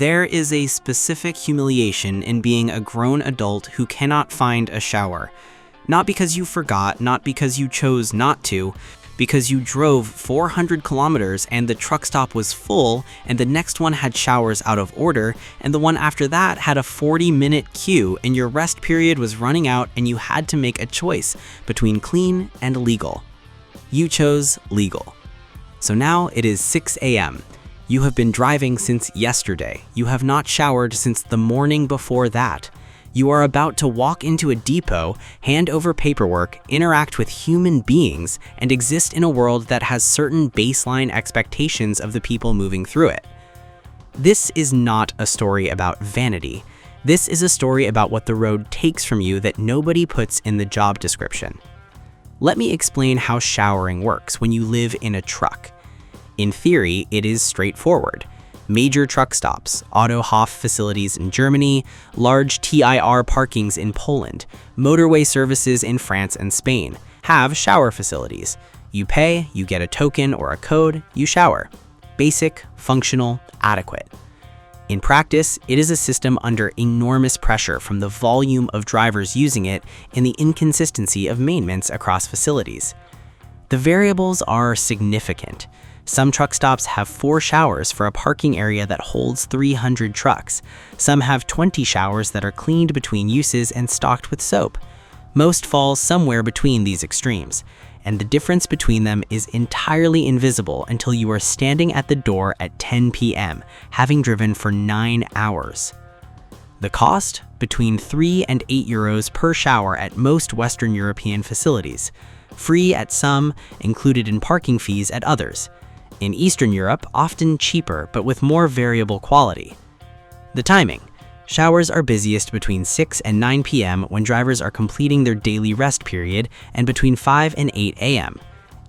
There is a specific humiliation in being a grown adult who cannot find a shower. Not because you forgot, not because you chose not to, because you drove 400 kilometers and the truck stop was full and the next one had showers out of order and the one after that had a 40-minute queue and your rest period was running out and you had to make a choice between clean and legal. You chose legal. So now it is 6 a.m. You have been driving since yesterday. You have not showered since the morning before that. You are about to walk into a depot, hand over paperwork, interact with human beings, and exist in a world that has certain baseline expectations of the people moving through it. This is not a story about vanity. This is a story about what the road takes from you that nobody puts in the job description. Let me explain how showering works when you live in a truck. In theory, it is straightforward. Major truck stops, Autohof facilities in Germany, large TIR parkings in Poland, motorway services in France and Spain have shower facilities. You pay, you get a token or a code, you shower. Basic, functional, adequate. In practice, it is a system under enormous pressure from the volume of drivers using it and the inconsistency of maintenance across facilities. The variables are significant. Some truck stops have 4 showers for a parking area that holds 300 trucks. Some have 20 showers that are cleaned between uses and stocked with soap. Most fall somewhere between these extremes, and the difference between them is entirely invisible until you are standing at the door at 10 p.m., having driven for 9 hours. The cost? Between 3 and 8 euros per shower at most Western European facilities. Free at some, included in parking fees at others. In Eastern Europe, often cheaper, but with more variable quality. The timing. Showers are busiest between 6 and 9 p.m. when drivers are completing their daily rest period and between 5 and 8 a.m.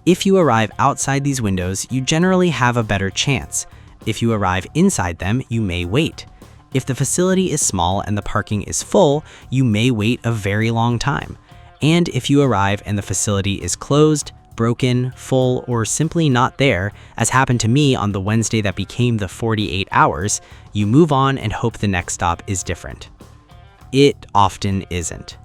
If you arrive outside these windows, you generally have a better chance. If you arrive inside them, you may wait. If the facility is small and the parking is full, you may wait a very long time. And if you arrive and the facility is closed, broken, full, or simply not there, as happened to me on the Wednesday that became the 48 hours, you move on and hope the next stop is different. It often isn't.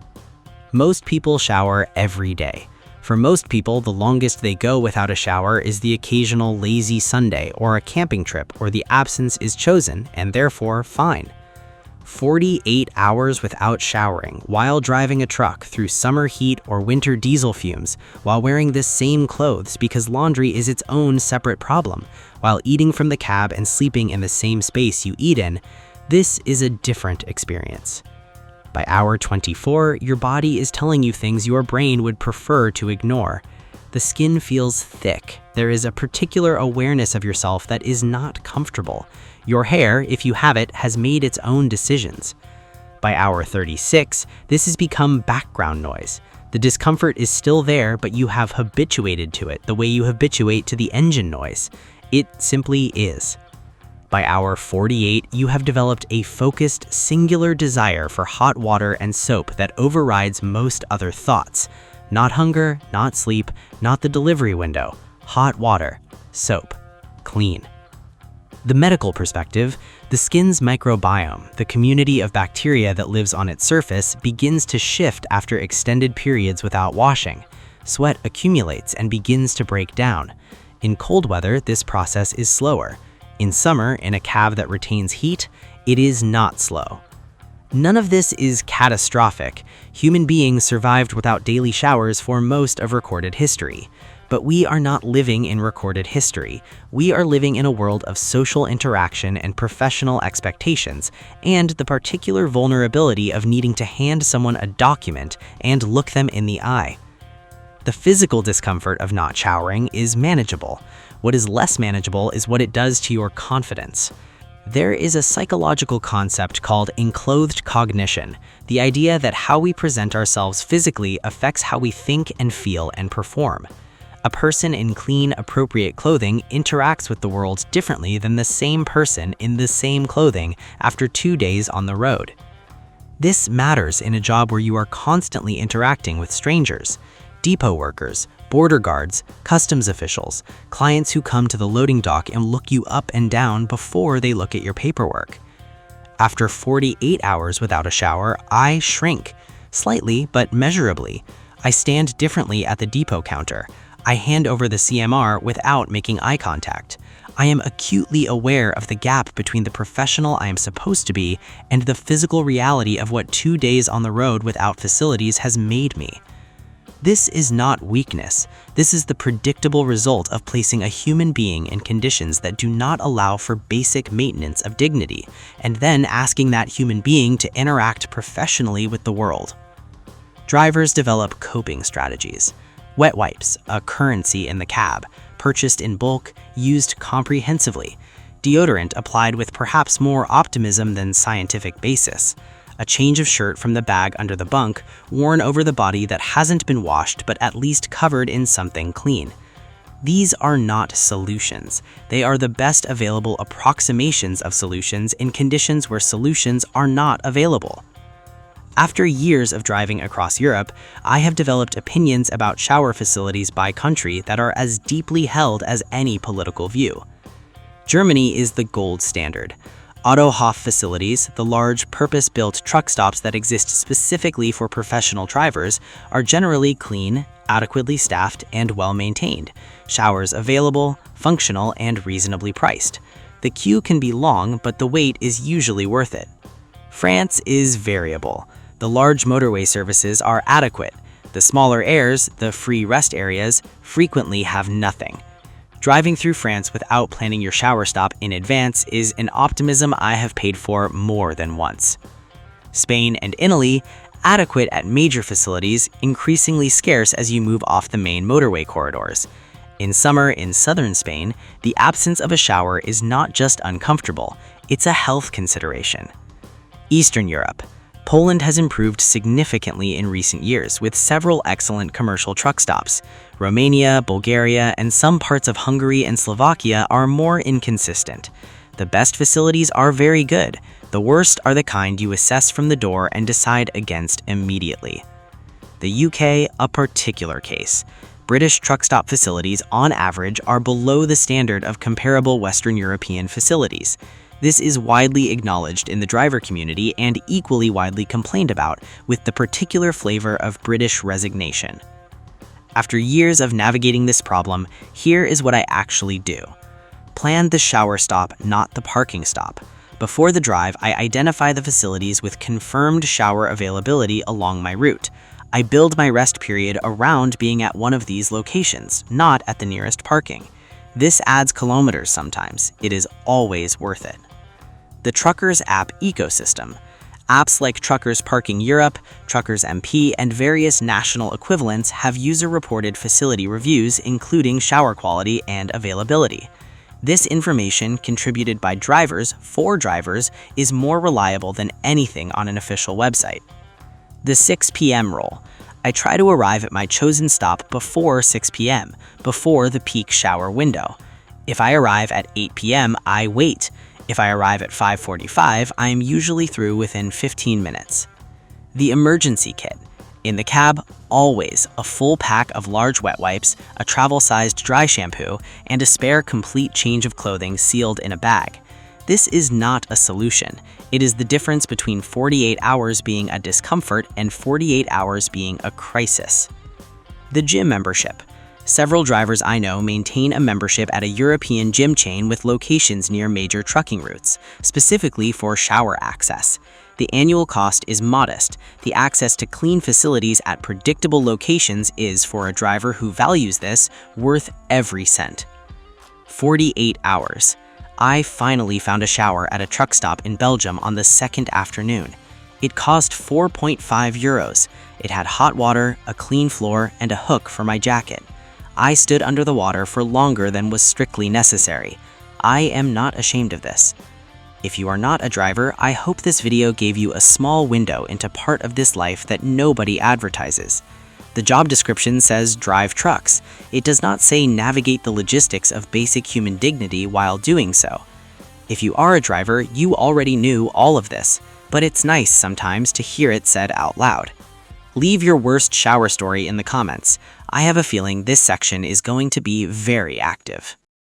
Most people shower every day. For most people, the longest they go without a shower is the occasional lazy Sunday or a camping trip where the absence is chosen and therefore fine. 48 hours without showering while driving a truck through summer heat or winter diesel fumes while wearing the same clothes because laundry is its own separate problem, while eating from the cab and sleeping in the same space you eat in, this is a different experience. By hour 24, your body is telling you things your brain would prefer to ignore. The skin feels thick. There is a particular awareness of yourself that is not comfortable. Your hair, if you have it, has made its own decisions. By hour 36, this has become background noise. The discomfort is still there, but you have habituated to it the way you habituate to the engine noise. It simply is. By hour 48, you have developed a focused, singular desire for hot water and soap that overrides most other thoughts. Not hunger, not sleep, not the delivery window. Hot water, soap, clean. The medical perspective, the skin's microbiome, the community of bacteria that lives on its surface, begins to shift after extended periods without washing. Sweat accumulates and begins to break down. In cold weather, this process is slower. In summer, in a cab that retains heat, it is not slow. None of this is catastrophic. Human beings survived without daily showers for most of recorded history. But we are not living in recorded history. We are living in a world of social interaction and professional expectations, and the particular vulnerability of needing to hand someone a document and look them in the eye. The physical discomfort of not showering is manageable. What is less manageable is what it does to your confidence. There is a psychological concept called enclothed cognition, the idea that how we present ourselves physically affects how we think and feel and perform. A person in clean, appropriate clothing interacts with the world differently than the same person in the same clothing after 2 days on the road. This matters in a job where you are constantly interacting with strangers, depot workers, border guards, customs officials, clients who come to the loading dock and look you up and down before they look at your paperwork. After 48 hours without a shower, I shrink. Slightly, but measurably. I stand differently at the depot counter. I hand over the CMR without making eye contact. I am acutely aware of the gap between the professional I am supposed to be and the physical reality of what 2 days on the road without facilities has made me. This is not weakness. This is the predictable result of placing a human being in conditions that do not allow for basic maintenance of dignity, and then asking that human being to interact professionally with the world. Drivers develop coping strategies. Wet wipes, a currency in the cab, purchased in bulk, used comprehensively. Deodorant applied with perhaps more optimism than scientific basis. A change of shirt from the bag under the bunk, worn over the body that hasn't been washed but at least covered in something clean. These are not solutions. They are the best available approximations of solutions in conditions where solutions are not available. After years of driving across Europe, I have developed opinions about shower facilities by country that are as deeply held as any political view. Germany is the gold standard. Autohof facilities, the large purpose-built truck stops that exist specifically for professional drivers, are generally clean, adequately staffed, and well-maintained. Showers available, functional, and reasonably priced. The queue can be long, but the wait is usually worth it. France is variable. The large motorway services are adequate. The smaller airs, the free rest areas, frequently have nothing. Driving through France without planning your shower stop in advance is an optimism I have paid for more than once. Spain and Italy, adequate at major facilities, increasingly scarce as you move off the main motorway corridors. In summer in southern Spain, the absence of a shower is not just uncomfortable, it's a health consideration. Eastern Europe. Poland has improved significantly in recent years with several excellent commercial truck stops. Romania, Bulgaria, and some parts of Hungary and Slovakia are more inconsistent. The best facilities are very good. The worst are the kind you assess from the door and decide against immediately. The UK, a particular case. British truck stop facilities, on average, are below the standard of comparable Western European facilities. This is widely acknowledged in the driver community and equally widely complained about, with the particular flavor of British resignation. After years of navigating this problem, here is what I actually do. Plan the shower stop, not the parking stop. Before the drive, I identify the facilities with confirmed shower availability along my route. I build my rest period around being at one of these locations, not at the nearest parking. This adds kilometers sometimes. It is always worth it. The Truckers app ecosystem. Apps like Truckers Parking Europe, Truckers MP, and various national equivalents have user-reported facility reviews including shower quality and availability. This information, contributed by drivers for drivers, is more reliable than anything on an official website. The 6 p.m. rule. I try to arrive at my chosen stop before 6 p.m., before the peak shower window. If I arrive at 8 p.m., I wait. If I arrive at 5:45, I am usually through within 15 minutes. The emergency kit. In the cab, always a full pack of large wet wipes, a travel-sized dry shampoo, and a spare complete change of clothing sealed in a bag. This is not a solution. It is the difference between 48 hours being a discomfort and 48 hours being a crisis. The gym membership. Several drivers I know maintain a membership at a European gym chain with locations near major trucking routes, specifically for shower access. The annual cost is modest. The access to clean facilities at predictable locations is, for a driver who values this, worth every cent. 48 hours. I finally found a shower at a truck stop in Belgium on the second afternoon. It cost 4.5 euros. It had hot water, a clean floor, and a hook for my jacket. I stood under the water for longer than was strictly necessary. I am not ashamed of this. If you are not a driver, I hope this video gave you a small window into part of this life that nobody advertises. The job description says drive trucks. It does not say navigate the logistics of basic human dignity while doing so. If you are a driver, you already knew all of this, but it's nice sometimes to hear it said out loud. Leave your worst shower story in the comments. I have a feeling this section is going to be very active.